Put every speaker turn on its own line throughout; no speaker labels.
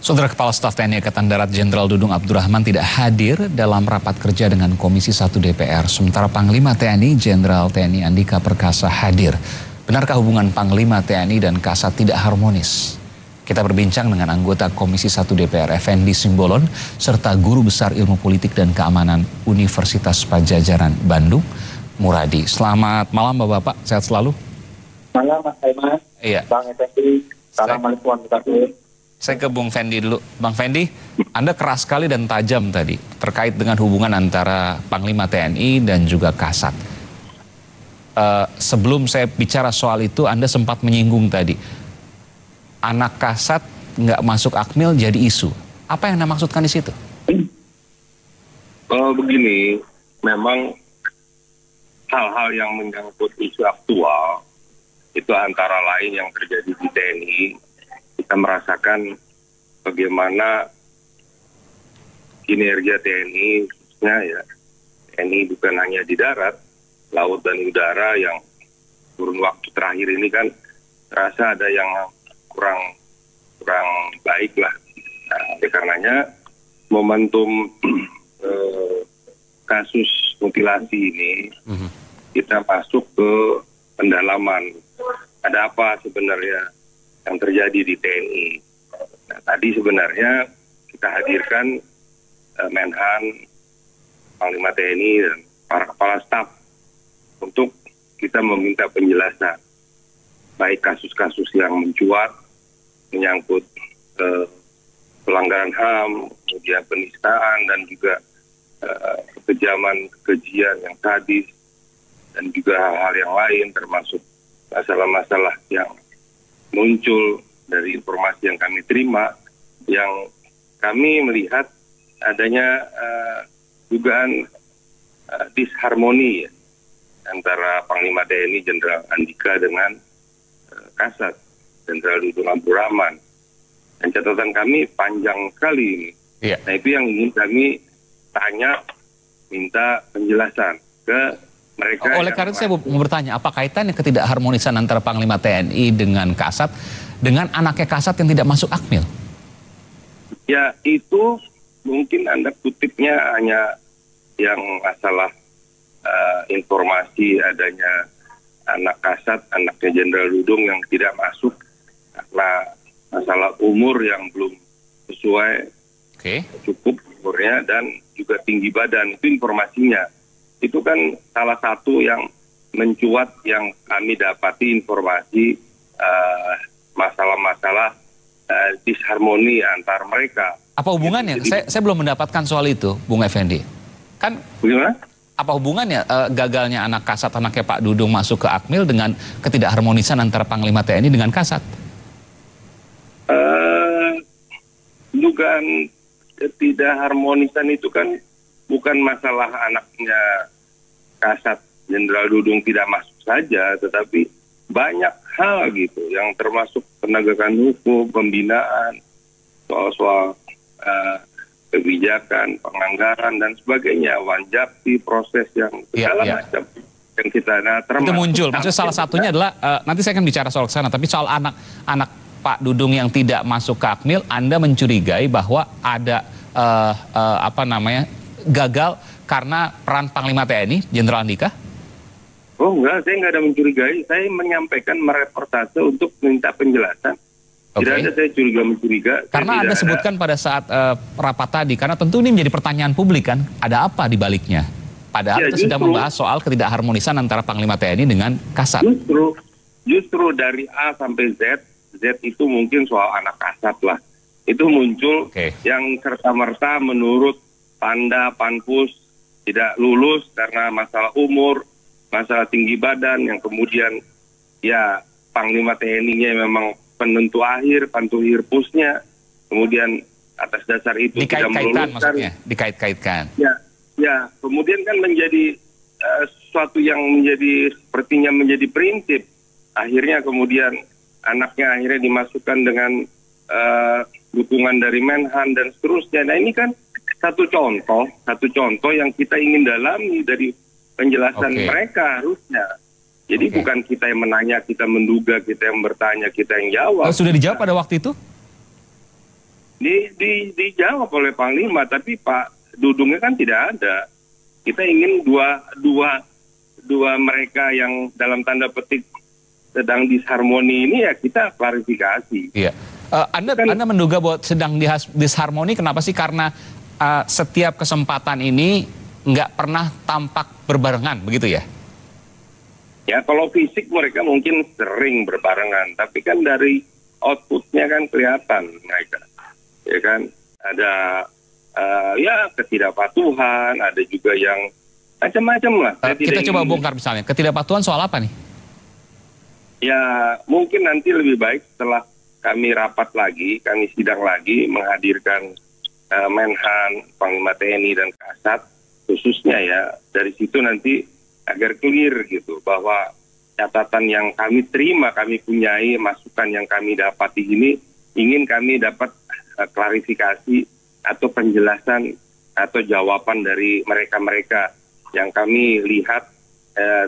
Saudara Kepala Staf TNI Angkatan Darat Jenderal Dudung Abdurrahman tidak hadir dalam rapat kerja dengan Komisi 1 DPR. Sementara Panglima TNI Jenderal TNI Andika Perkasa hadir. Benarkah hubungan Panglima TNI dan Kasat tidak harmonis? Kita berbincang dengan anggota Komisi 1 DPR Effendi Simbolon serta Guru Besar Ilmu Politik dan Keamanan Universitas Padjadjaran Bandung, Muradi. Selamat malam Bapak-Bapak, sehat selalu.
Malam Mas Aiman.
Iya.
Bang Effendi. Assalamualaikum warahmatullahi wabarakatuh.
Saya ke Bung Fendi dulu. Bang Fendi, Anda keras sekali dan tajam tadi terkait dengan hubungan antara Panglima TNI dan juga Kasat. Sebelum saya bicara soal itu, Anda sempat menyinggung tadi. Anak Kasat nggak masuk Akmil jadi isu. Apa yang Anda maksudkan di situ?
Begini, memang hal-hal yang menyangkut isu aktual, itu antara lain yang terjadi di TNI, kita merasakan bagaimana kinerja TNI, khususnya ya, TNI bukan hanya di darat, laut dan udara yang kurun waktu terakhir ini kan terasa ada yang kurang baik lah. Nah, oleh karenanya momentum kasus mutilasi ini kita masuk ke pendalaman. Ada apa sebenarnya yang terjadi di TNI. Nah, tadi sebenarnya kita hadirkan Menhan, Panglima TNI, dan para kepala staf untuk kita meminta penjelasan. Baik kasus-kasus yang mencuat, menyangkut pelanggaran HAM, kemudian penistaan, dan juga kekejaman, kekejian yang sadis, dan juga hal-hal yang lain, termasuk masalah-masalah yang muncul dari informasi yang kami terima, yang kami melihat adanya dugaan disharmoni ya, antara Panglima TNI Jenderal Andika dengan Kasat Jenderal Dudung Abdurrahman. Dan catatan kami panjang sekali ini.
Iya.
Nah, itu yang ingin kami tanya, minta penjelasan ke mereka.
Oleh karena itu saya mau bertanya, apa kaitannya ketidakharmonisan antara Panglima TNI dengan Kasat dengan anaknya Kasat yang tidak masuk Akmil?
Ya, itu mungkin Anda kutipnya hanya yang masalah informasi adanya anak Kasat, anaknya Jenderal Dudung yang tidak masuk karena masalah umur yang belum sesuai, cukup umurnya, dan juga tinggi badan. Itu informasinya. Itu kan salah satu yang mencuat yang kami dapati informasi masalah-masalah disharmoni antar mereka.
Apa hubungannya?
Jadi,
saya belum mendapatkan soal itu, Bung Effendi. Kan
bagaimana?
apa hubungannya gagalnya anak Kasat, anaknya Pak Dudung masuk ke Akmil dengan ketidakharmonisan antara Panglima TNI dengan Kasat?
Dugaan ketidakharmonisan itu kan bukan masalah anaknya Kasat Jenderal Dudung tidak masuk saja, tetapi banyak hal gitu yang termasuk penegakan hukum, pembinaan, soal kebijakan, penganggaran dan sebagainya, wanjakti, proses yang segala macam yang kita termasuk.
Itu muncul. Maksudnya salah satunya adalah nanti saya akan bicara soal kesana, tapi soal anak Pak Dudung yang tidak masuk ke Akmil, Anda mencurigai bahwa ada gagal karena peran Panglima TNI Jenderal Andika?
Oh enggak, saya nggak ada mencurigai. Saya menyampaikan mereportase untuk minta penjelasan. Tidak ada saya mencuriga.
Karena Anda sebutkan pada saat rapat tadi, karena tentu ini menjadi pertanyaan publik kan, ada apa di baliknya? Padahal kita sedang membahas soal ketidakharmonisan antara Panglima TNI dengan Kasat.
Justru dari A sampai Z itu mungkin soal anak Kasat lah. Itu muncul yang serta-merta menurut Panda, Panpus tidak lulus karena masalah umur, masalah tinggi badan, yang kemudian ya Panglima TNI-nya memang penentu akhir, pantuhir pusnya, kemudian atas dasar itu tidak meluluskan.
Maksudnya, dikait-kaitkan.
Ya, kemudian kan menjadi sesuatu yang menjadi sepertinya menjadi prinsip. Akhirnya kemudian anaknya akhirnya dimasukkan dengan dukungan dari Menhan dan seterusnya. Nah, ini kan satu contoh yang kita ingin dalami dari penjelasan mereka harusnya. Jadi bukan kita yang menanya, kita menduga, kita yang bertanya, kita yang jawab.
Sudah dijawab pada waktu itu?
dijawab oleh Panglima, tapi Pak Dudungnya kan tidak ada. Kita ingin dua mereka yang dalam tanda petik sedang disharmoni ini, ya kita klarifikasi.
Iya. Anda menduga bahwa sedang disharmoni, kenapa sih? Karena setiap kesempatan ini nggak pernah tampak berbarengan, begitu ya?
Ya, kalau fisik mereka mungkin sering berbarengan, tapi kan dari outputnya kan kelihatan mereka, ya kan? Ada ya ketidakpatuhan, ada juga yang macam-macam lah.
Kita coba bongkar misalnya, ketidakpatuhan soal apa nih?
Ya, mungkin nanti lebih baik setelah kami rapat lagi, kami sidang lagi, menghadirkan Menhan, Panglima TNI dan Kasat, khususnya ya, dari situ nanti agar clear gitu, bahwa catatan yang kami terima, kami punyai, masukan yang kami dapati ini, ingin kami dapat klarifikasi atau penjelasan atau jawaban dari mereka-mereka yang kami lihat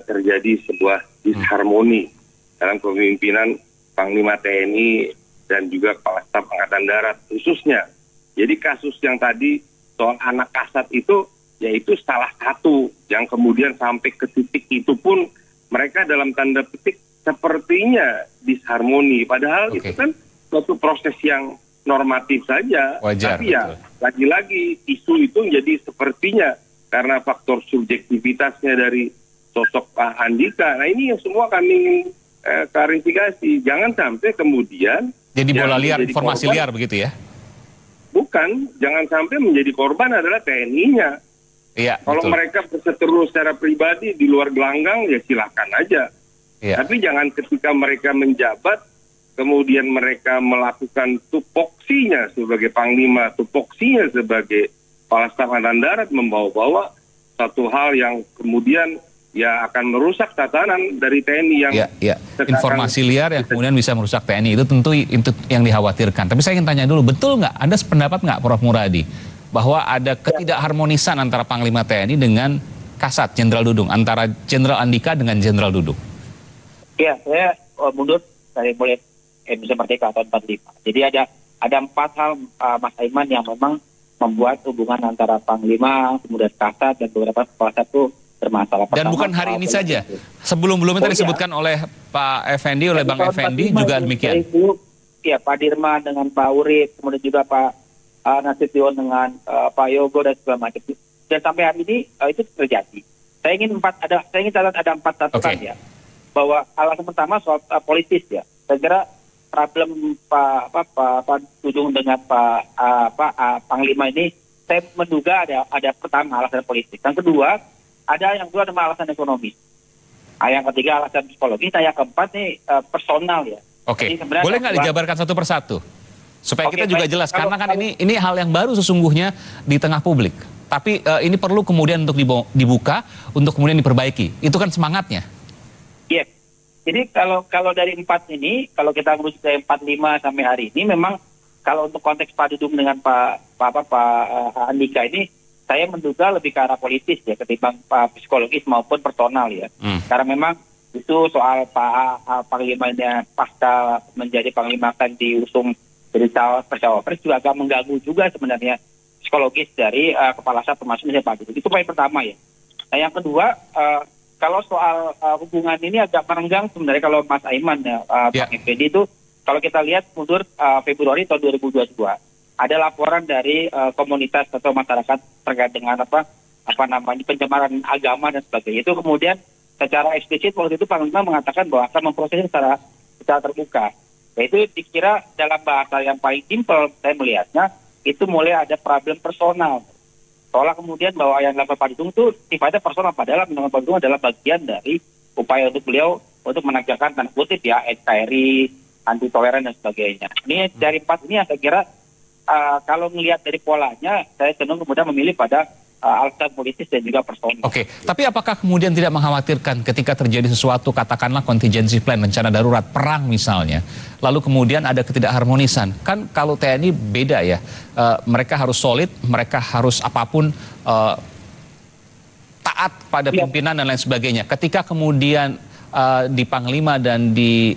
terjadi sebuah disharmoni dalam kepemimpinan Panglima TNI dan juga Kepala Staf Angkatan Darat khususnya. Jadi kasus yang tadi soal anak kasat itu, yaitu salah satu yang kemudian sampai ke titik itu pun mereka dalam tanda petik sepertinya disharmoni. Padahal itu kan suatu proses yang normatif saja.
Wajar,
tapi ya lagi-lagi isu itu jadi sepertinya karena faktor subjektivitasnya dari sosok Pak Andika. Nah ini yang semua kami ingin klarifikasi. Jangan sampai kemudian
jadi bola liar, informasi liar begitu ya?
Bukan, jangan sampai menjadi korban adalah TNI-nya.
Iya,
kalau
betul.
mereka berseteru secara pribadi di luar gelanggang, ya silakan aja.
Iya.
Tapi jangan ketika mereka menjabat, kemudian mereka melakukan tupoksinya sebagai Panglima, tupoksinya sebagai Kepala Staf Angkatan Darat, membawa-bawa satu hal yang kemudian ya akan merusak tatanan dari TNI yang
informasi liar yang kemudian bisa merusak TNI, itu tentu itu yang dikhawatirkan. Tapi saya ingin tanya dulu, betul nggak, Anda sependapat nggak Prof. Muradi, bahwa ada ketidakharmonisan antara Panglima TNI dengan Kasat Jenderal Dudung, antara Jenderal Andika dengan Jenderal Dudung?
Ya, saya mundur dari mulai Indonesia Merdeka tahun 45. Jadi ada 4 hal Mas Aiman yang memang membuat hubungan antara Panglima, kemudian Kasat dan beberapa kepala staf itu bermasalah.
Dan bukan hari ini saja. Sebelum-belumnya tadi disebutkan oleh Pak Effendi, oleh Bang Effendi juga demikian.
Ya, Pak Dirman dengan Pak Urip, kemudian juga Pak Nasution dengan Pak Yogo dan segala macam. Dan sampai hari ini itu terjadi. Saya ingin catat ada 4 catatan ya. Bahwa alasan pertama soal politis ya. Saya kira problem Pak Dudung dengan Pak Panglima ini, saya menduga ada pertama alasan politik. Yang kedua, ada alasan ekonomi. Yang ketiga alasan psikologi. Yang keempat nih personal ya.
Oke. Boleh nggak dijabarkan satu persatu supaya kita juga jelas, karena kan ini hal yang baru sesungguhnya di tengah publik. Tapi ini perlu kemudian untuk dibuka, untuk kemudian diperbaiki. Itu kan semangatnya.
Iya. Jadi kalau dari 4 ini, kalau kita merujuk dari 45 sampai hari ini, memang kalau untuk konteks Pak Dudung dengan Pak Andika ini, saya menduga lebih ke arah politis ya, ketimbang psikologis maupun personal ya. Karena memang itu soal Panglimanya pasca menjadi Panglima kan diusung jadi cawapres juga agak mengganggu juga sebenarnya psikologis dari kepala staf termasuk misalnya Pak Dudung. Itu poin pertama ya. Nah yang kedua, kalau soal hubungan ini agak merenggang sebenarnya kalau Mas Aiman ya, Pak Effendi itu kalau kita lihat mundur Februari tahun 2022 ada laporan dari komunitas atau masyarakat terkait dengan pencemaran agama dan sebagainya. Itu kemudian secara eksplisit waktu itu Panglima mengatakan bahwa akan memprosesnya secara terbuka. Yaitu dikira dalam bahasa yang paling simpel saya melihatnya itu mulai ada problem personal. Seolah kemudian bahwa yang dilakukan Pak Dudung itu sifatnya personal, padahal menurut Pak Dudung adalah bagian dari upaya untuk beliau untuk menegakkan tanda kutip ya NKRI, anti toleran dan sebagainya. Ini dari 4 ini saya kira kalau melihat dari polanya, saya cenderung kemudian memilih pada alasan politis dan juga personal.
Oke, tapi apakah kemudian tidak mengkhawatirkan ketika terjadi sesuatu, katakanlah contingency plan, rencana darurat, perang misalnya, lalu kemudian ada ketidakharmonisan? Kan kalau TNI beda ya, mereka harus solid, mereka harus apapun taat pada pimpinan dan lain sebagainya. Ketika kemudian di Panglima dan di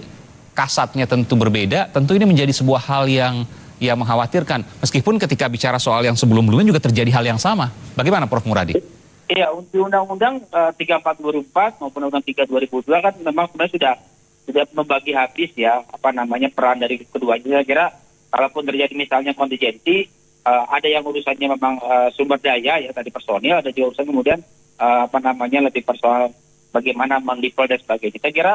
Kasatnya tentu berbeda, tentu ini menjadi sebuah hal yang yang mengkhawatirkan. Meskipun ketika bicara soal yang sebelum-sebelumnya juga terjadi hal yang sama. Bagaimana Prof. Muradi?
Iya, di Undang-Undang 34 2004 maupun Undang-Undang 3 2002 kan memang sebenarnya sudah membagi habis ya peran dari keduanya. Saya kira kalaupun terjadi misalnya kontingensi, ada yang urusannya memang sumber daya ya tadi personil, ada juga urusan kemudian lebih persoal bagaimana mendeploy dan sebagainya. Saya kira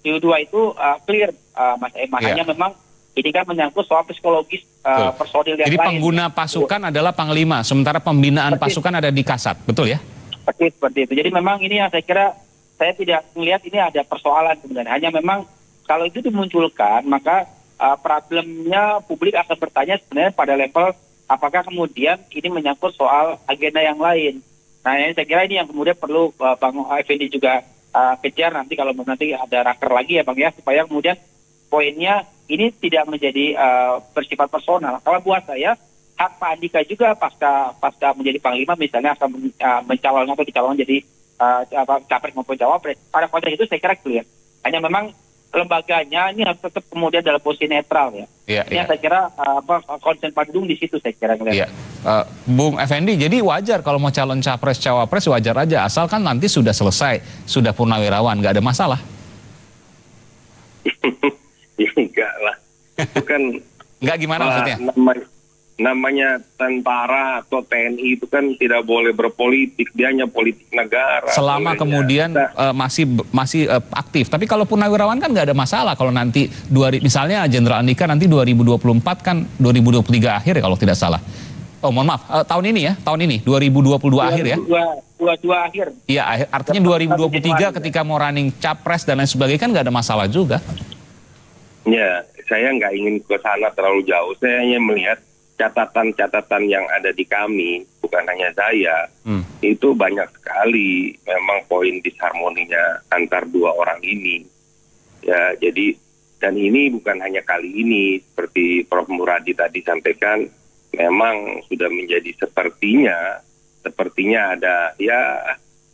U2 itu clear Mas Emma, hanya memang ini kan menyangkut soal psikologis personil yang lain.
Jadi pengguna pasukan adalah Panglima, sementara pembinaan pasukan ada di Kasat, betul ya?
Seperti itu. Jadi memang ini yang saya kira saya tidak melihat ini ada persoalan sebenarnya. Hanya memang kalau itu dimunculkan maka problemnya publik akan bertanya sebenarnya pada level apakah kemudian ini menyangkut soal agenda yang lain. Nah ini saya kira ini yang kemudian perlu Bang Effendi juga kejar nanti kalau nanti ada raker lagi ya Bang ya, supaya kemudian poinnya ini tidak menjadi bersifat personal. Kalau buat saya hak Pak Andika juga pasca menjadi Panglima misalnya akan mencalonkan atau dicalonkan jadi capres maupun cawapres. Pada konteks itu saya kira clear. Hanya memang lembaganya ini harus tetap kemudian dalam posisi netral ya. Ini saya kira konsen Pak Dudung di situ saya kira.
Iya. Bung Effendi, jadi wajar kalau mau calon capres cawapres wajar aja asalkan nanti sudah selesai, sudah purnawirawan, nggak ada masalah.
Ya enggak lah. Itu kan
enggak gimana maksudnya?
Namanya tentara atau TNI itu kan tidak boleh berpolitik, dia hanya politik negara.
Selama kemudian masih aktif. Tapi kalau purnawirawan kan nggak ada masalah kalau nanti misalnya Jenderal Andika nanti 2024 kan 2023 akhir ya kalau tidak salah. Oh mohon maaf, tahun ini 2022 akhir ya.
22 akhir.
Iya, artinya 2023 ketika mau running capres dan lain sebagainya kan nggak ada masalah juga.
Ya, saya nggak ingin ke sana terlalu jauh. Saya hanya melihat catatan-catatan yang ada di kami, bukan hanya saya, itu banyak sekali memang poin disharmoninya antar dua orang ini. Ya, jadi dan ini bukan hanya kali ini, seperti Prof. Muradi tadi sampaikan, memang sudah menjadi sepertinya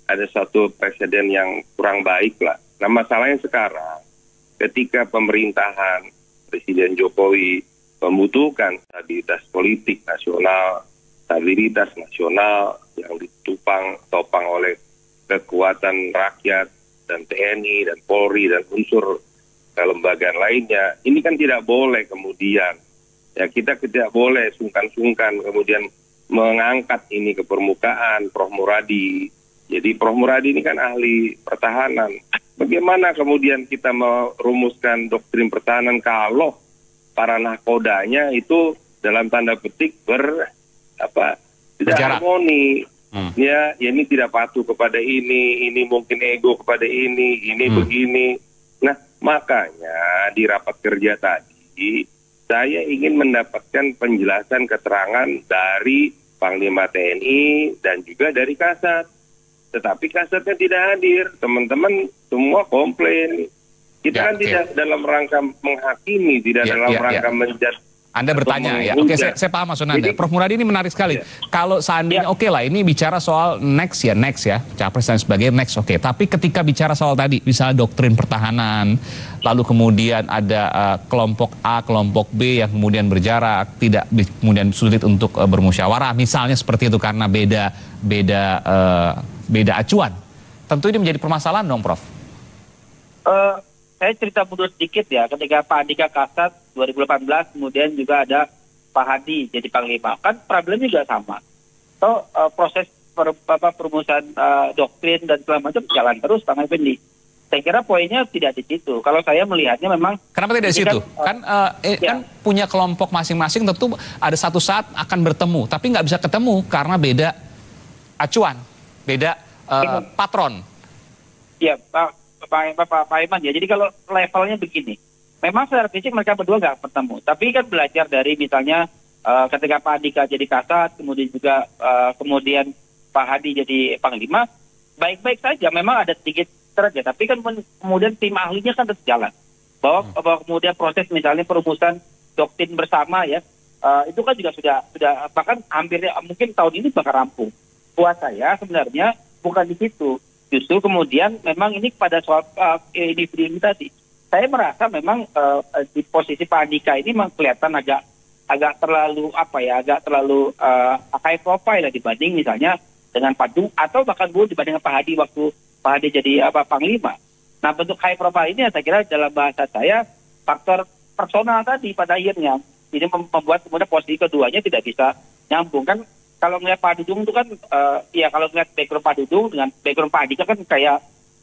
ada suatu presiden yang kurang baik lah. Nah masalahnya sekarang, ketika pemerintahan Presiden Jokowi membutuhkan stabilitas politik nasional, stabilitas nasional yang ditopang oleh kekuatan rakyat dan TNI dan Polri dan unsur kelembagaan lainnya. Ini kan tidak boleh kemudian, ya kita tidak boleh sungkan-sungkan kemudian mengangkat ini ke permukaan Prof. Muradi. Jadi Prof. Muradi ini kan ahli pertahanan. Bagaimana kemudian kita merumuskan doktrin pertahanan kalau para nahkodanya itu dalam tanda petik tidak harmoni. Ya ini tidak patuh kepada ini mungkin ego kepada ini begini. Nah makanya di rapat kerja tadi saya ingin mendapatkan penjelasan keterangan dari Panglima TNI dan juga dari Kasat. Tetapi Kasatnya tidak hadir. Teman-teman semua komplain. Kita kan tidak dalam rangka menghakimi, tidak dalam rangka menjudge.
Anda bertanya ya, oke saya paham maksud Anda. Prof. Muradi ini menarik sekali. Kalau seandainya oke lah, ini bicara soal next ya, capres dan sebagainya next oke. Tapi ketika bicara soal tadi, misalnya doktrin pertahanan, lalu kemudian ada kelompok A, kelompok B yang kemudian berjarak, tidak kemudian sulit untuk bermusyawarah, misalnya seperti itu karena beda acuan. Tentu ini menjadi permasalahan dong, Prof.
Saya cerita mundur sedikit ya, ketika Pak Andika Kasat 2018, kemudian juga ada Pak Hadi jadi Panglima, kan problemnya juga sama. So, proses perumusan doktrin dan segala macam jalan terus, Bang Effendi. Saya kira poinnya tidak di situ. Kalau saya melihatnya memang... Kenapa tidak di situ? Kan
punya kelompok masing-masing tentu ada satu saat akan bertemu, tapi nggak bisa ketemu karena beda acuan, beda patron.
Ya, Pak Iman ya. Jadi kalau levelnya begini, memang secara fisik mereka berdua nggak bertemu. Tapi kan belajar dari misalnya ketika Pak Andika jadi Kasat, kemudian juga kemudian Pak Hadi jadi Panglima, baik-baik saja. Memang ada sedikit ya. Tapi kan kemudian tim ahlinya kan terus jalan. Bahwa kemudian proses misalnya perumusan doktrin bersama ya, itu kan juga sudah bahkan hampir mungkin tahun ini bakal rampung. Buat saya sebenarnya bukan di situ. Justru kemudian memang ini pada soal individu ini tadi. Saya merasa memang di posisi Pak Andika ini memang kelihatan agak agak terlalu agak terlalu high profile lah dibanding misalnya dengan Pak Dudung atau bahkan dibanding Pak Hadi waktu Pak Hadi jadi Panglima. Nah, bentuk high profile ini saya kira dalam bahasa saya faktor personal tadi pada akhirnya. Ini membuat kemudian posisi keduanya tidak bisa nyambung. Kan kalau melihat Pak Dudung itu kan, kalau melihat background Pak Dudung dengan background Pak Andika kan kayak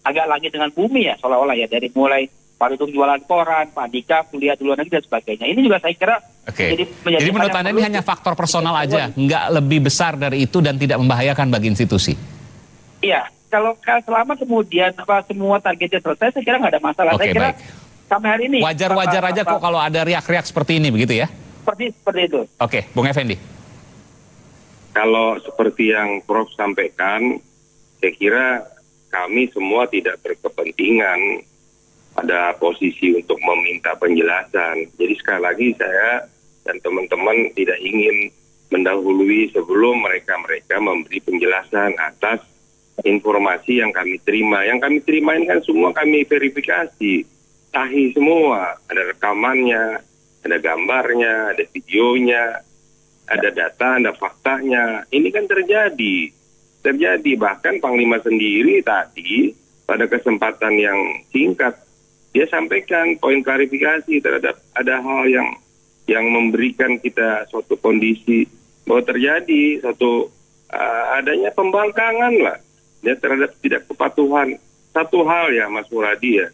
agak langit dengan bumi ya, seolah-olah ya. Dari mulai Pak Dudung jualan koran, Pak Andika kuliah di luar negeri dan sebagainya. Ini juga saya kira
jadi menurut Anda ini hanya faktor personal aja, nggak lebih besar dari itu dan tidak membahayakan bagi institusi?
Iya, kalau selama kemudian semua targetnya selesai, saya kira nggak ada masalah. Saya kira sampai hari ini
wajar-wajar aja kok kalau ada riak-riak seperti ini, begitu ya?
Seperti itu.
Oke, Bung Effendi.
Kalau seperti yang Prof sampaikan, saya kira kami semua tidak berkepentingan pada posisi untuk meminta penjelasan. Jadi sekali lagi saya dan teman-teman tidak ingin mendahului sebelum mereka memberi penjelasan atas informasi yang kami terima. Yang kami terima ini kan semua kami verifikasi. Sahih semua, ada rekamannya, ada gambarnya, ada videonya, ada data, ada faktanya. Ini kan terjadi. Bahkan Panglima sendiri tadi pada kesempatan yang singkat dia sampaikan poin klarifikasi terhadap ada hal yang memberikan kita suatu kondisi bahwa terjadi suatu adanya pembangkangan lah ya terhadap tidak kepatuhan. Satu hal ya Mas Muradi ya.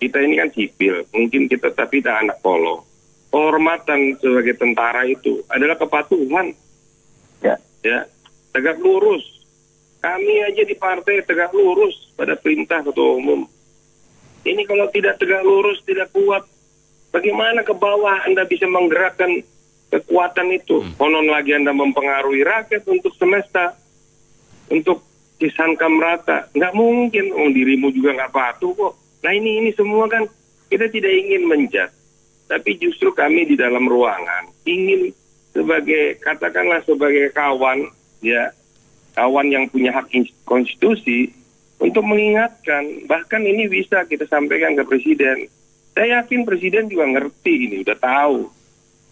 Kita ini kan sipil, mungkin kita tapi tak anak polo. Kehormatan sebagai tentara itu adalah kepatuhan. Ya, tegak lurus. Kami aja di partai tegak lurus pada perintah ketua umum. Ini kalau tidak tegak lurus, tidak kuat, bagaimana ke bawah Anda bisa menggerakkan kekuatan itu? Konon lagi Anda mempengaruhi rakyat untuk semesta, untuk disangka merata. Nggak mungkin, dirimu juga nggak patuh kok. Nah ini semua kan kita tidak ingin menjat, tapi justru kami di dalam ruangan ingin katakanlah sebagai kawan, ya kawan yang punya hak konstitusi untuk mengingatkan, bahkan ini bisa kita sampaikan ke Presiden. Saya yakin Presiden juga ngerti ini, udah tahu.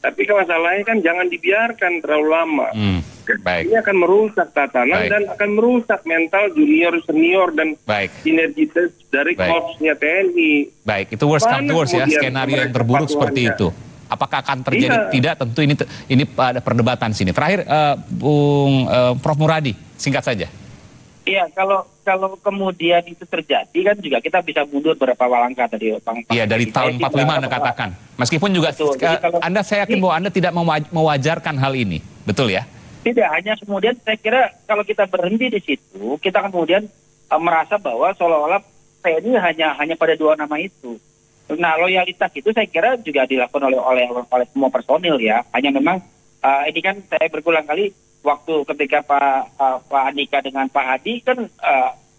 Tapi masalahnya kan jangan dibiarkan terlalu lama. Ini akan merusak tatanan dan akan merusak mental junior, senior, dan sinergitas dari korpsnya TNI.
Baik, itu worst come to worst ya, skenario yang terburuk seperti itu. Apakah akan terjadi? Tidak, tentu ini pada perdebatan sini. Terakhir, Bung Prof Muradi, singkat saja.
Iya, kalau kemudian itu terjadi kan juga kita bisa mundur beberapa langkah tadi Bang.
Iya, dari tahun 45 Anda katakan. Meskipun juga saya yakin bahwa Anda tidak mewajarkan hal ini. Betul ya?
Tidak, hanya kemudian saya kira kalau kita berhenti di situ, kita kemudian merasa bahwa seolah-olah TNI hanya pada dua nama itu. Nah, loyalitas itu saya kira juga dilakukan oleh semua personil ya. Hanya memang ini kan saya berulang kali waktu ketika Pak Andika dengan Pak Hadi kan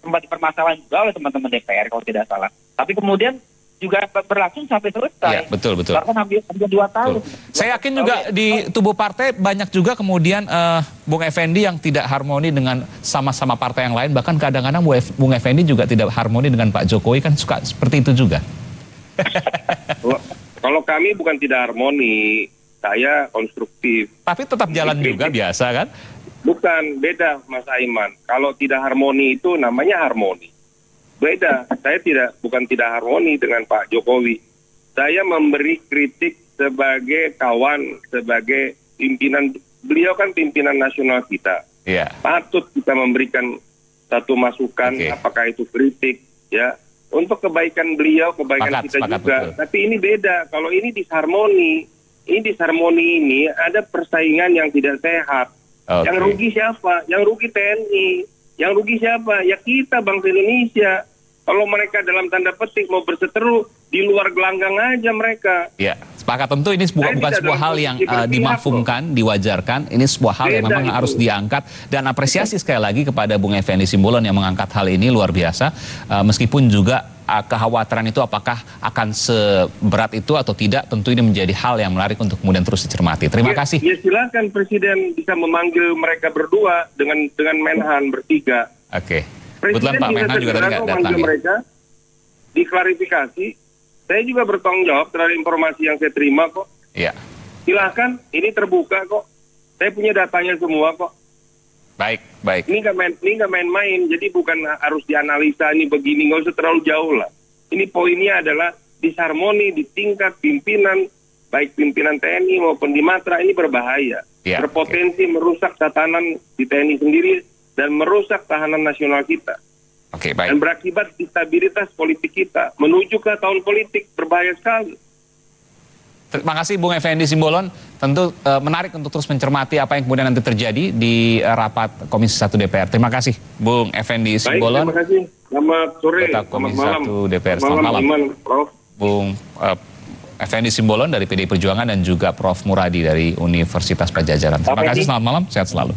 sempat dipermasalahkan juga oleh teman-teman DPR kalau tidak salah. Tapi kemudian juga berlangsung sampai selesai.
Ya, betul.
Bahkan hampir 2 tahun.
Saya yakin juga di tubuh partai banyak juga kemudian Bung Effendi yang tidak harmoni dengan sama-sama partai yang lain. Bahkan kadang-kadang Bung Effendi juga tidak harmoni dengan Pak Jokowi, kan suka seperti itu juga.
Kalau kami bukan tidak harmoni, saya konstruktif.
Tapi tetap jalan juga biasa kan?
Bukan, beda Mas Aiman. Kalau tidak harmoni itu namanya harmoni. Beda, saya bukan tidak harmoni dengan Pak Jokowi. Saya memberi kritik sebagai kawan, sebagai pimpinan. Beliau kan pimpinan nasional kita.
Iya.
Patut kita memberikan satu masukan, apakah itu kritik, ya, untuk kebaikan beliau, kebaikan kita juga. Betul. Tapi ini beda. Kalau ini disharmoni, ini ada persaingan yang tidak sehat. Yang rugi siapa? Yang rugi TNI. Yang rugi siapa? Ya kita, bangsa Indonesia. Kalau mereka dalam tanda petik mau berseteru, di luar gelanggang aja mereka.
Ya, sepakat. Tentu ini bukan sebuah hal yang dimafumkan, diwajarkan. Ini sebuah hal yang memang harus diangkat. Dan apresiasi sekali lagi kepada Bung Effendi Simbolon yang mengangkat hal ini luar biasa. Meskipun juga kekhawatiran itu apakah akan seberat itu atau tidak, tentu ini menjadi hal yang menarik untuk kemudian terus dicermati. Terima kasih.
Ya silakan Presiden bisa memanggil mereka berdua dengan Menhan bertiga. Kebetulan Pak Menhan juga tadi nggak datang ya. Mereka diklarifikasi. Saya juga bertanggung jawab terhadap informasi yang saya terima kok.
Iya.
Silahkan, ini terbuka kok. Saya punya datanya semua kok.
Baik, baik.
Ini nggak main-main, jadi bukan harus dianalisa ini begini, nggak usah terlalu jauh lah. Ini poinnya adalah disharmoni di tingkat pimpinan, baik pimpinan TNI maupun di Matra, ini berbahaya.
Ya,
Berpotensi merusak tatanan di TNI sendiri dan merusak tahanan nasional kita.
Oke, baik.
Dan berakibat stabilitas politik kita menuju ke tahun politik, berbahaya sekali.
Terima kasih Bung Effendi Simbolon. Tentu menarik untuk terus mencermati apa yang kemudian nanti terjadi di rapat Komisi 1 DPR. Terima kasih Bung Effendi Simbolon.
Baik, terima kasih. Selamat sore.
Anggota Komisi 1 DPR.
Selamat malam. Prof.
Bung Effendi Simbolon dari PDI Perjuangan dan juga Prof Muradi dari Universitas Pajajaran. Terima kasih, selamat malam, sehat selalu.